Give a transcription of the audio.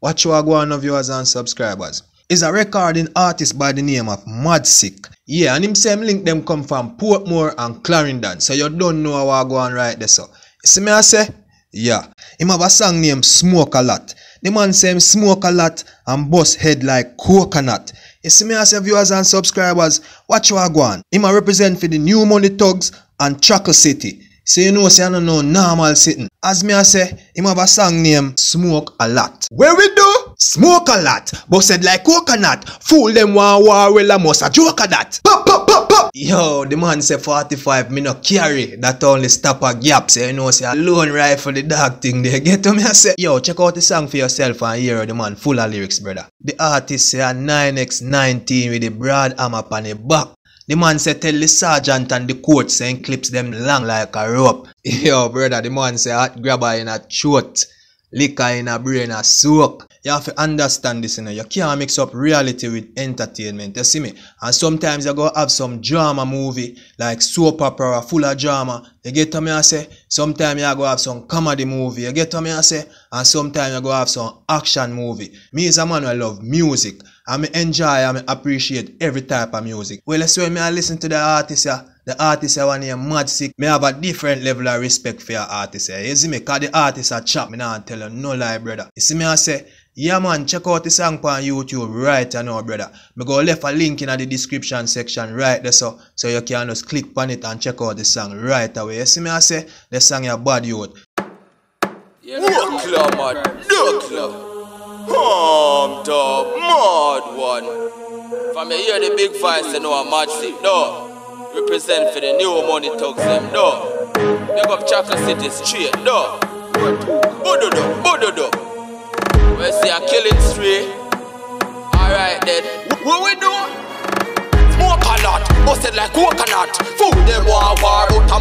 Watch what go on, viewers and subscribers. Is a recording artist by the name of Madsick. Yeah, and him same link them come from Portmore and Clarendon, so you don't know what go on right there. So, you see me I say? Yeah, him have a song named Smoke a Lot. The man say him smoke a lot and bust head like coconut. You see me I say, viewers and subscribers, watch what go on. Him a represent for the New Money Thugs and Chuckle City. So you know, say I don't know normal sitting. As me I say, him have a song named Smoke a Lot. Where we do? Smoke a lot, busted like coconut. Fool them one war, well I must a joke at that. Pop, pop, pop, pop. Yo, the man say 45, me no carry. That only stop a gap. So you know, say a lone rifle the dog thing there. Get to me I say, yo, check out the song for yourself and hear the man full of lyrics, brother. The artist say a 9x19 with the broad arm up on the back. The man say tell the sergeant and the coach saying clips them long like a rope. Yo, brother, the man say hot grabber in a throat, liquor in a brain a soak. You have to understand this, you know. You can't mix up reality with entertainment, you see me? And sometimes you go have some drama movie, like soap opera full of drama. You get to me I say? Sometimes you go have some comedy movie, you get to me I say? And sometimes you go have some action movie. Me is a man who love music. And me enjoy and me appreciate every type of music. Well, that's when I listen to the artist here. The artist here one name Madsick. Me have a different level of respect for your artist here. You see me? Cause the artist a chap. Me not tell you no lie, brother. You see me I say? Yeah man, check out the song on YouTube right now, brother. Me go left a link in the description section right there so you can just click on it and check out the song right away. You see me I say? The song is bad youth. Yeah, Duckler, man. Duckler. The mad one. From you hear the big voice, you know a Madsick, no. Represent for the New Money Thugs, them, no. Big up Chuckle City straight, no. Bododo, bododo. We see a killing spree. Alright then. What we do? Smoke a lot, busted like coconut. Fool them war out a